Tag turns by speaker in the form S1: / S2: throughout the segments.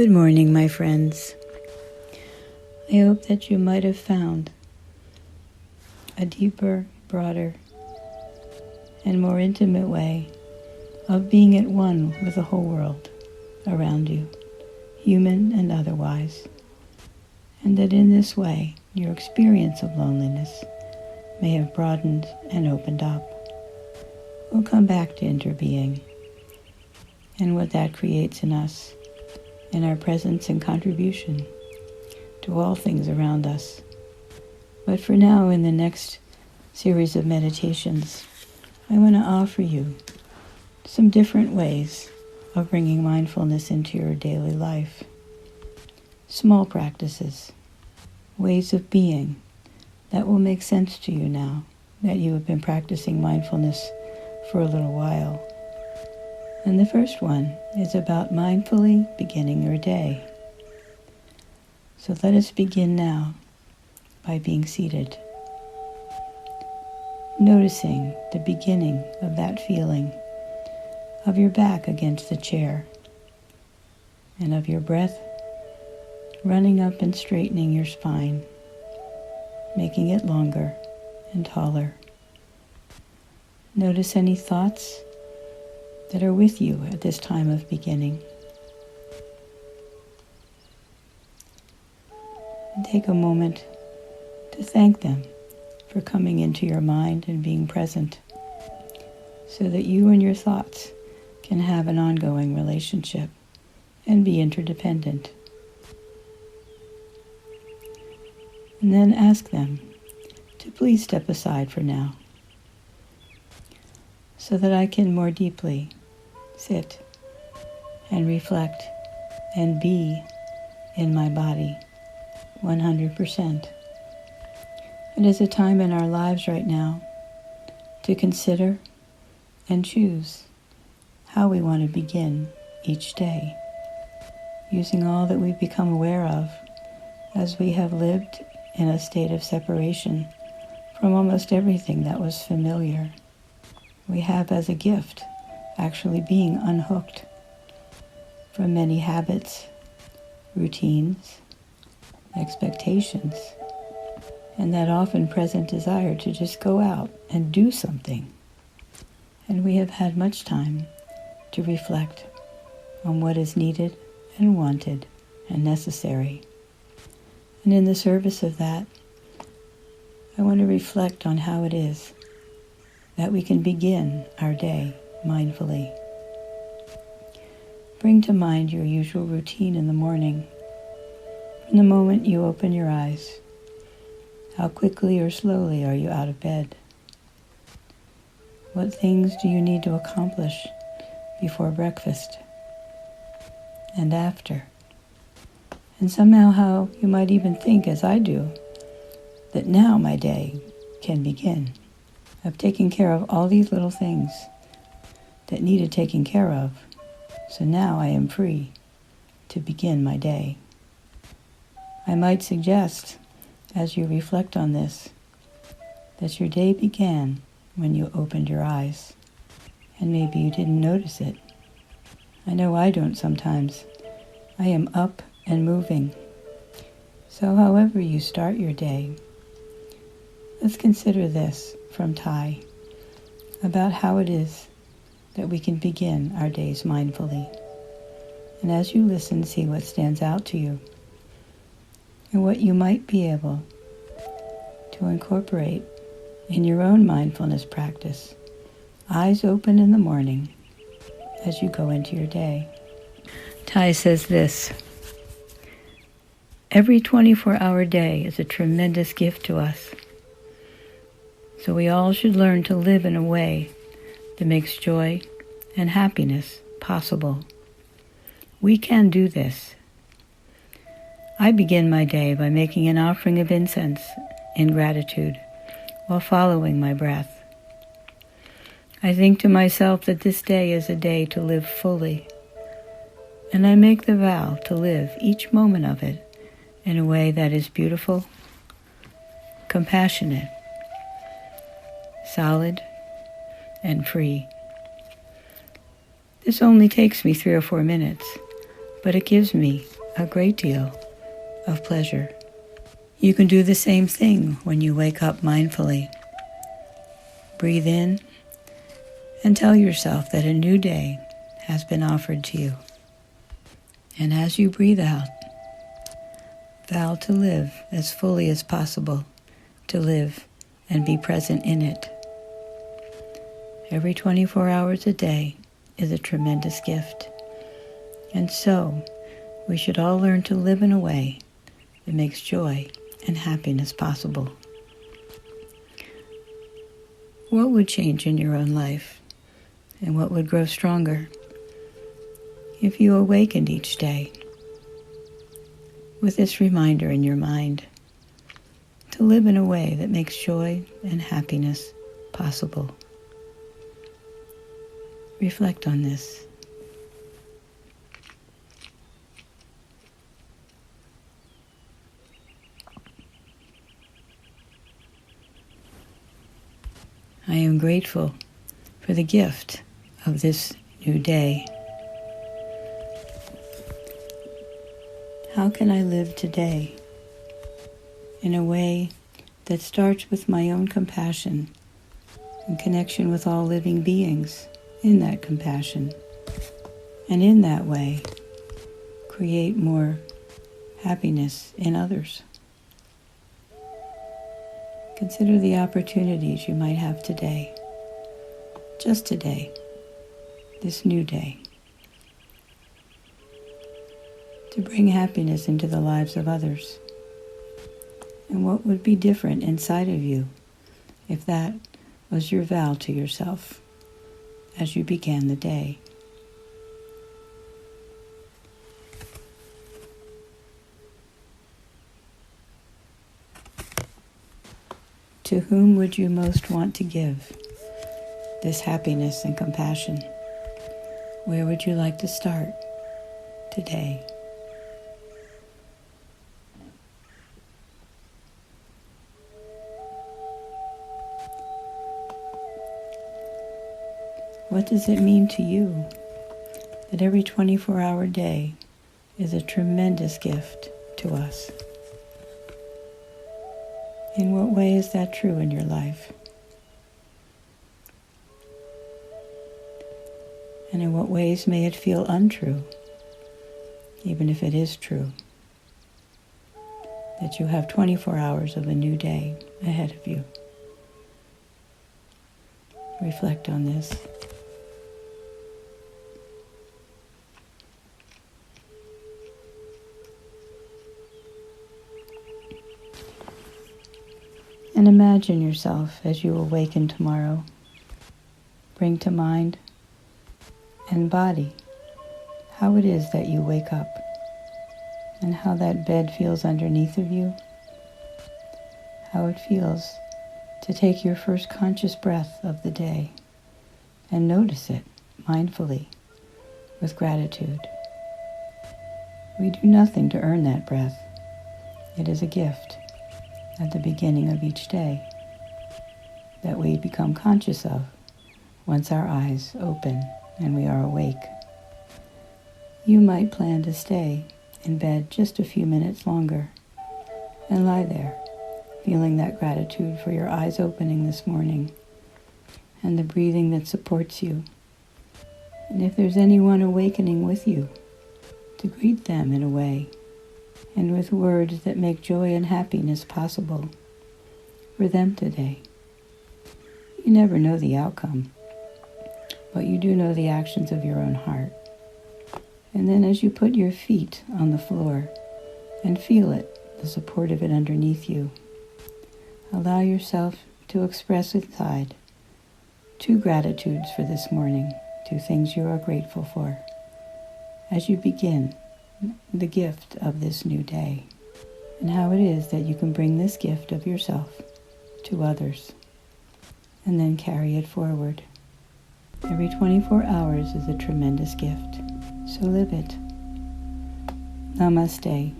S1: Good morning, my friends. I hope that you might have found a deeper, broader, and more intimate way of being at one with the whole world around you, human and otherwise, and that in this way your experience of loneliness may have broadened and opened up. We'll come back to interbeing and what that creates in us, in our presence and contribution to all things around us. But for now, in the next series of meditations, I want to offer you some different ways of bringing mindfulness into your daily life. Small practices, ways of being that will make sense to you now that you have been practicing mindfulness for a little while. And the first one is about mindfully beginning your day. So let us begin now by being seated, noticing the beginning of that feeling of your back against the chair and of your breath running up and straightening your spine, making it longer and taller. Notice any thoughts that are with you at this time of beginning. And take a moment to thank them for coming into your mind and being present so that you and your thoughts can have an ongoing relationship and be interdependent. And then ask them to please step aside for now so that I can more deeply sit and reflect and be in my body 100%. It is a time in our lives right now to consider and choose how we want to begin each day, using all that we've become aware of as we have lived in a state of separation from almost everything that was familiar. We have as a gift actually being unhooked from many habits, routines, expectations, and that often present desire to just go out and do something. And we have had much time to reflect on what is needed and wanted and necessary. And in the service of that, I want to reflect on how it is that we can begin our day mindfully. Bring to mind your usual routine in the morning. From the moment you open your eyes, how quickly or slowly are you out of bed? What things do you need to accomplish before breakfast and after? And somehow how you might even think, as I do, that now my day can begin. I've taken care of all these little things that needed taking care of, so now I am free to begin my day. I might suggest, as you reflect on this, that your day began when you opened your eyes, and maybe you didn't notice it. I know I don't sometimes. I am up and moving. So however you start your day, let's consider this from Thai about how it is that we can begin our days mindfully. And as you listen, see what stands out to you and what you might be able to incorporate in your own mindfulness practice, eyes open in the morning as you go into your day. Thai says this: every 24-hour day is a tremendous gift to us. So we all should learn to live in a way that makes joy and happiness possible. We can do this. I begin my day by making an offering of incense in gratitude while following my breath. I think to myself that this day is a day to live fully, and I make the vow to live each moment of it in a way that is beautiful, compassionate, solid, and free. This only takes me 3 or 4 minutes, but it gives me a great deal of pleasure. You can do the same thing when you wake up mindfully. Breathe in and tell yourself that a new day has been offered to you. And as you breathe out, vow to live as fully as possible, to live and be present in it. Every 24 hours a day is a tremendous gift. And so, we should all learn to live in a way that makes joy and happiness possible. What would change in your own life, and what would grow stronger if you awakened each day with this reminder in your mind to live in a way that makes joy and happiness possible? Reflect on this. I am grateful for the gift of this new day. How can I live today in a way that starts with my own compassion and connection with all living beings in that compassion, and in that way create more happiness in others? Consider the opportunities you might have today, just today, this new day, to bring happiness into the lives of others. And what would be different inside of you if that was your vow to yourself as you began the day? To whom would you most want to give this happiness and compassion? Where would you like to start today? What does it mean to you that every 24-hour day is a tremendous gift to us? In what way is that true in your life? And in what ways may it feel untrue, even if it is true, that you have 24 hours of a new day ahead of you? Reflect on this. And imagine yourself as you awaken tomorrow. Bring to mind and body how it is that you wake up and how that bed feels underneath of you, how it feels to take your first conscious breath of the day and notice it mindfully with gratitude. We do nothing to earn that breath. It is a gift at the beginning of each day that we become conscious of once our eyes open and we are awake. You might plan to stay in bed just a few minutes longer and lie there, feeling that gratitude for your eyes opening this morning and the breathing that supports you. And if there's anyone awakening with you, to greet them in a way and with words that make joy and happiness possible for them today. You never know the outcome, but you do know the actions of your own heart. And then as you put your feet on the floor and feel it, the support of it underneath you, allow yourself to express inside 2 gratitudes for this morning, 2 things you are grateful for, as you begin the gift of this new day, and how it is that you can bring this gift of yourself to others, and then carry it forward. Every 24 hours is a tremendous gift, so live it. Namaste.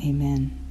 S1: Amen.